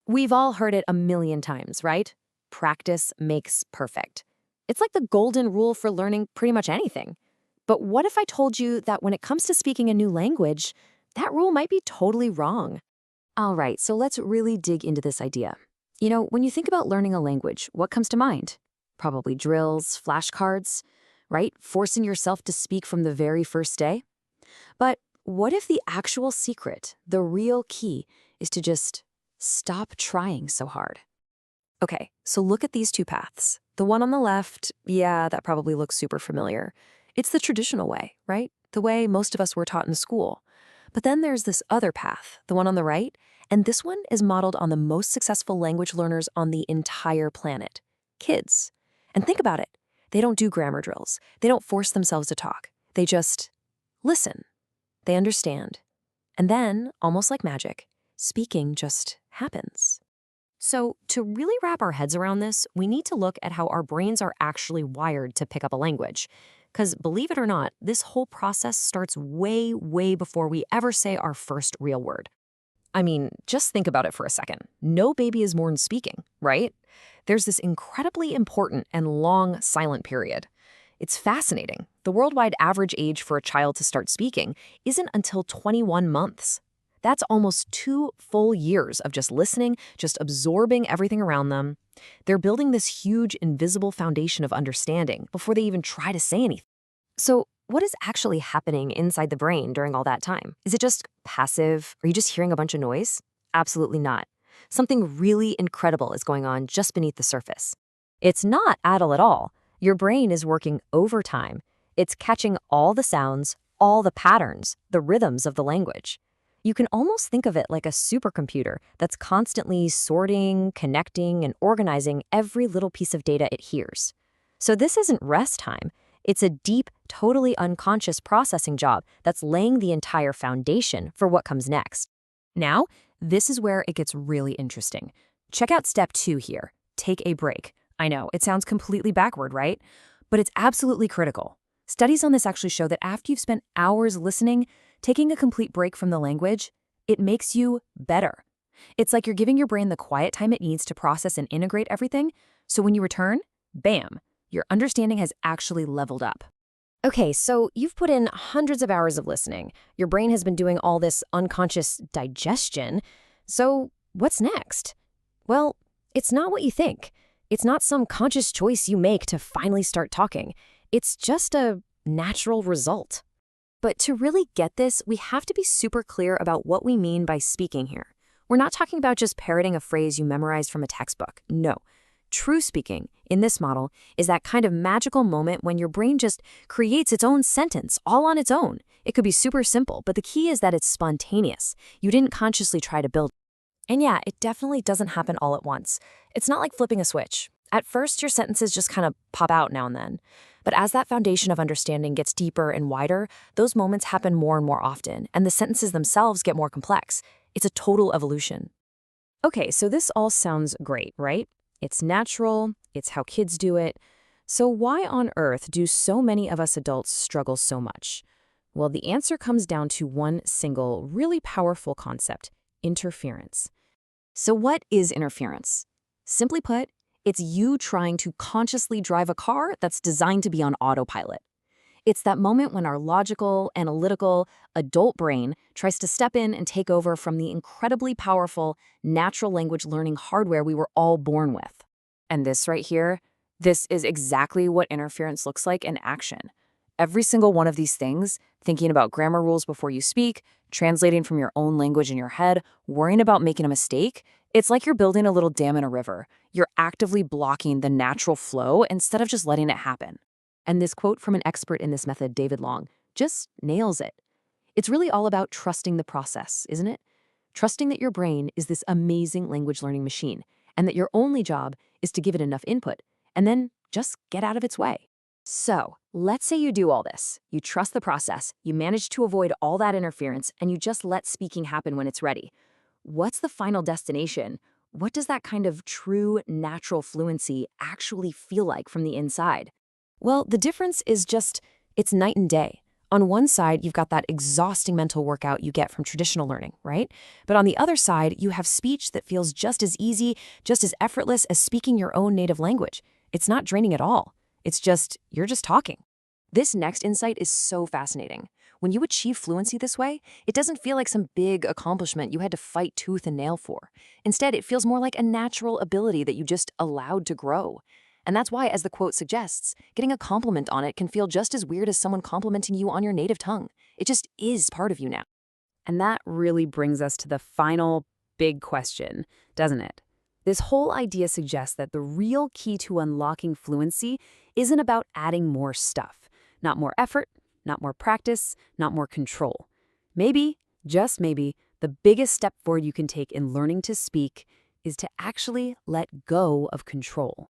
We've all heard it a million times, right? Practice makes perfect. It's like the golden rule for learning pretty much anything. But what if I told you that when it comes to speaking a new language, that rule might be totally wrong? All right, so let's really dig into this idea. When you think about learning a language, what comes to mind? Probably drills, flashcards, right? Forcing yourself to speak from the very first day. But what if the actual secret, the real key, is to just stop trying so hard? Okay, so look at these two paths. The one on the left, yeah, that probably looks super familiar. It's the traditional way, right? The way most of us were taught in school. But then there's this other path, the one on the right, and this one is modeled on the most successful language learners on the entire planet, kids. And think about it. They don't do grammar drills. They don't force themselves to talk. They just listen. They understand. And then, almost like magic, speaking just happens. So, to really wrap our heads around this, we need to look at how our brains are actually wired to pick up a language. Because believe it or not, this whole process starts way, way before we ever say our first real word. I mean, just think about it for a second. No baby is born speaking, right? There's this incredibly important and long silent period. It's fascinating. The worldwide average age for a child to start speaking isn't until 21 months. That's almost 2 full years of just listening, just absorbing everything around them. They're building this huge invisible foundation of understanding before they even try to say anything. So, what is actually happening inside the brain during all that time? Is it just passive? Are you just hearing a bunch of noise? Absolutely not. Something really incredible is going on just beneath the surface. It's not idle at all. Your brain is working overtime. It's catching all the sounds, all the patterns, the rhythms of the language. You can almost think of it like a supercomputer that's constantly sorting, connecting, and organizing every little piece of data it hears. So this isn't rest time. It's a deep, totally unconscious processing job that's laying the entire foundation for what comes next. Now, this is where it gets really interesting. Check out step 2 here. Take a break. I know, it sounds completely backward, right? But it's absolutely critical. Studies on this actually show that after you've spent hours listening, taking a complete break from the language, it makes you better. It's like you're giving your brain the quiet time it needs to process and integrate everything, so when you return, bam, your understanding has actually leveled up. Okay, so you've put in hundreds of hours of listening. Your brain has been doing all this unconscious digestion. So what's next? Well, it's not what you think. It's not some conscious choice you make to finally start talking. It's just a natural result. But to really get this, we have to be super clear about what we mean by speaking here. We're not talking about just parroting a phrase you memorized from a textbook. No. True speaking, in this model, is that kind of magical moment when your brain just creates its own sentence all on its own. It could be super simple, but the key is that it's spontaneous. You didn't consciously try to build it. And yeah, it definitely doesn't happen all at once. It's not like flipping a switch. At first, your sentences just kind of pop out now and then. But as that foundation of understanding gets deeper and wider, those moments happen more and more often, and the sentences themselves get more complex. It's a total evolution. Okay, so this all sounds great, right? It's natural, it's how kids do it. So why on earth do so many of us adults struggle so much? Well, the answer comes down to one single, really powerful concept: interference. So what is interference? Simply put, it's you trying to consciously drive a car that's designed to be on autopilot. It's that moment when our logical, analytical, adult brain tries to step in and take over from the incredibly powerful natural language learning hardware we were all born with. And this right here, this is exactly what interference looks like in action. Every single one of these things, thinking about grammar rules before you speak, translating from your own language in your head, worrying about making a mistake, it's like you're building a little dam in a river. You're actively blocking the natural flow instead of just letting it happen. And this quote from an expert in this method, David Long, just nails it. It's really all about trusting the process, isn't it? Trusting that your brain is this amazing language learning machine, and that your only job is to give it enough input, and then just get out of its way. So, let's say you do all this. You trust the process, you manage to avoid all that interference, and you just let speaking happen when it's ready. What's the final destination? What does that kind of true, natural fluency actually feel like from the inside? Well, the difference is just, it's night and day. On one side, you've got that exhausting mental workout you get from traditional learning, right? But on the other side, you have speech that feels just as easy, just as effortless as speaking your own native language. It's not draining at all. You're just talking. This next insight is so fascinating. When you achieve fluency this way, it doesn't feel like some big accomplishment you had to fight tooth and nail for. Instead, it feels more like a natural ability that you just allowed to grow. And that's why, as the quote suggests, getting a compliment on it can feel just as weird as someone complimenting you on your native tongue. It just is part of you now. And that really brings us to the final big question, doesn't it? This whole idea suggests that the real key to unlocking fluency isn't about adding more stuff. Not more effort, not more practice, not more control. Maybe, just maybe, the biggest step forward you can take in learning to speak is to actually let go of control.